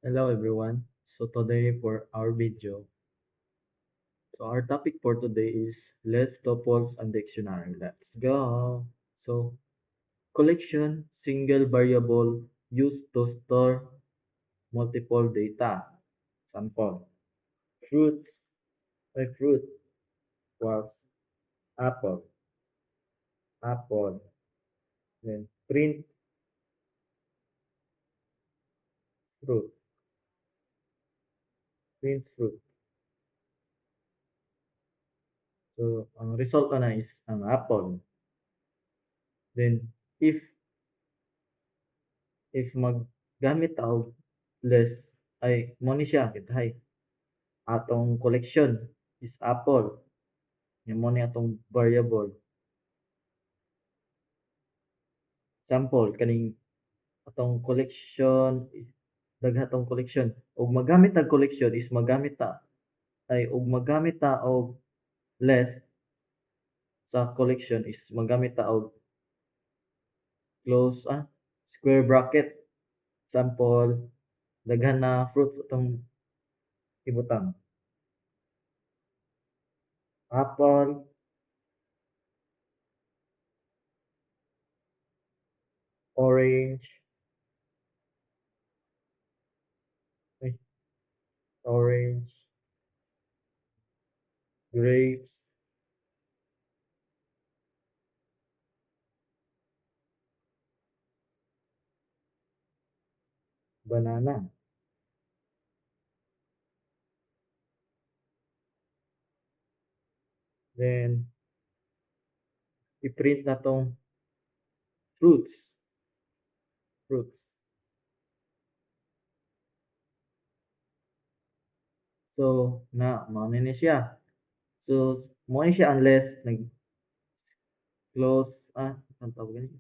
Hello everyone. So today for our video, our topic for today is let's tuples and dictionary. Let's go. So collection, single variable used to store multiple data. Sample. Fruits. A fruit was apple. Apple. Then print fruit. Print fruit. So ang result na is ang apple. Then if maggamit og less ay mo ni siya kitay atong collection is apple mo ni atong variable sample kaning atong collection daghatong collection ug magamit tag collection is magamit ta ay ug magamit ta og less sa collection is magamit ta og close square bracket sample daghan na fruits atong ibutang apple, orange, ay, orange, grapes, banana. Then, i-print na tong fruits. Fruits. So, mao ni siya. So, mao ni siya unless nag-close, ang tawag gani?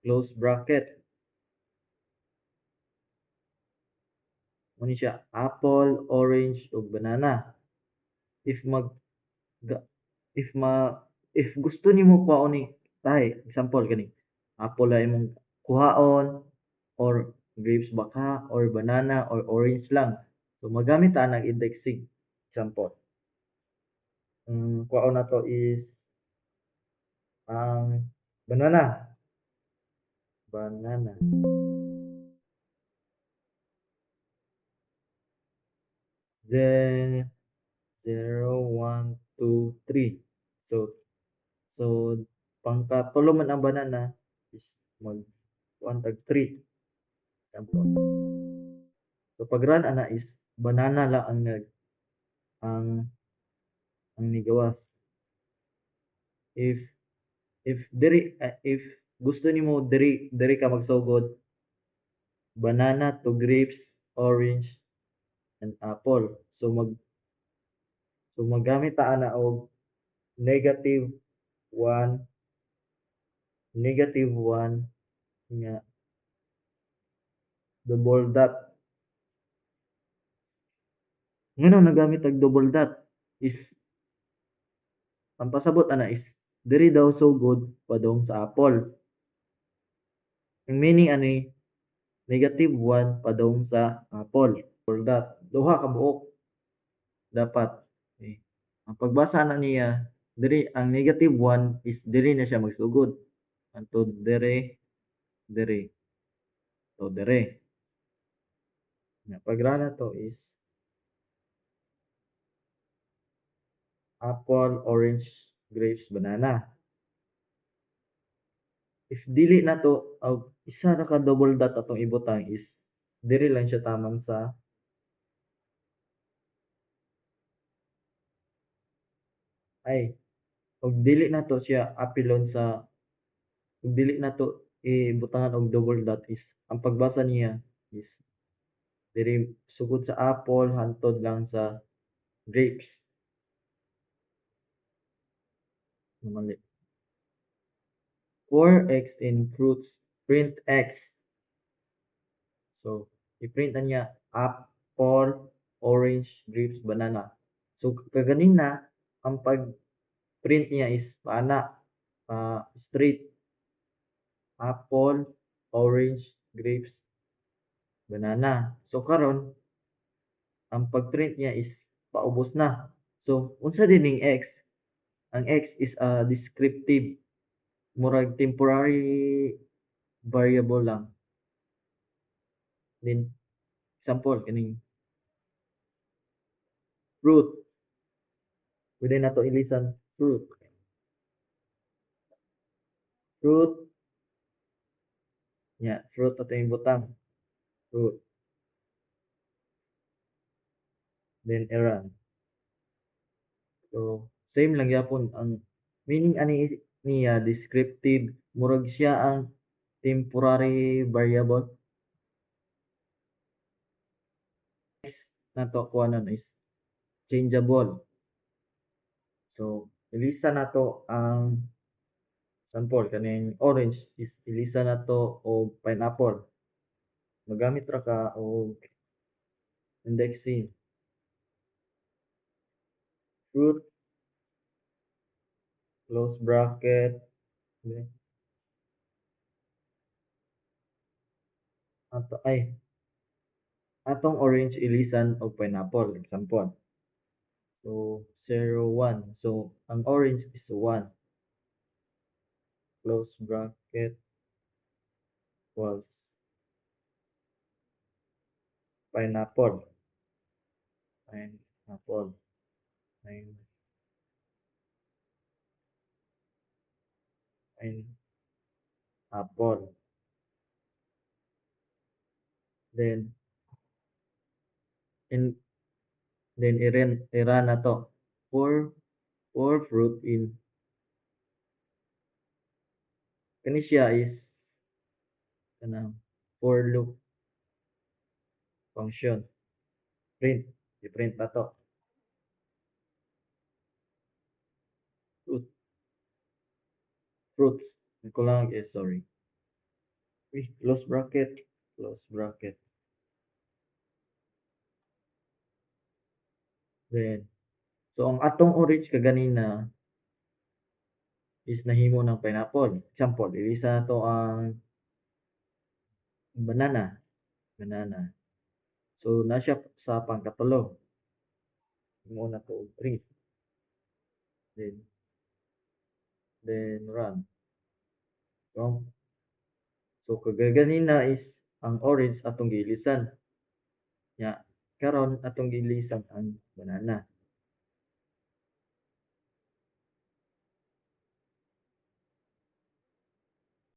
Close bracket. Mao ni siya, apple, orange, ug banana. If mag, ga- if ma, if gusto nimo kuhaon ni, example gani, apple ay imong kuhaon, or grapes baka, or banana, or orange lang. So, magamit ta ng indexing. Example. Kuhaon na to is ang banana. Banana. Then 0, 1, 2, 3. So pangkatulo man ang banana is mag 1 tag 3. Example. So pag run ana is banana lang ang ang nigawas. If if gusto nimo diri ka magsugod banana to grapes, orange, and apple. So magamit ta ana og negative 1, negative 1 nga double dot. Ngano nagamit og double dot is ang pasabot ana is diri daw sugod padung sa apple. Ang meaning ani negative 1 padung sa apple. Double dot. Duha ka buok dapat. Okay. Ang pagbasa na niya diri ang negative 1 is diri na siya magsugod. Anto diri. So diri. Nga pagrana to is apple, orange, grapes, banana. If dili na to og isa ra ka double dot atong ibutang is diri lang siya tamang sa ay og dili na to siya apilon sa og dili na to ibutangan og double dot is ang pagbasa niya is diri sugod sa apple hantod lang sa grapes. Mali. 4x in fruits, print x. So, i-print na niya apple, orange, grapes, banana. So, kaganina, ang pag-print niya is paana, straight, apple, orange, grapes, banana. So karon ang pag-print niya is paubos na. So unsa dining x? Ang x is a descriptive, murag temporary variable lang. Then example kining fruit. Pwede na to ilisan fruit. Fruit. Yeah, fruit ato yung butang. Fruit. Then erang. So same lang yapon ang meaning ani niya descriptive, murag siya ang temporary variable. Next nato kuhanon is changeable. So ilista nato ang sample kaning orange is ilista nato og pineapple. Magamit ra ka og indexing. Fruit, close bracket, okay. Atong orange ilisan og pineapple example. So 0, 1. So ang orange is 1. Close bracket equals pineapple. Pineapple. Pineapple. Then in then i-run na to for fruit in kani siya is kanang for loop function. Print. I-print na to. Fruit. Fruits. Ko lang sorry. Close bracket. Close bracket. Then, so ang atong orange kaganina is nahimo ng pineapple. Example, ilisa na to ang banana. Banana. So, na siya sa pangkatulo. Himo na to og 3. Then run. So kagaganina is ang orange atong gilisan. Ya, karon atong gilisan ang banana.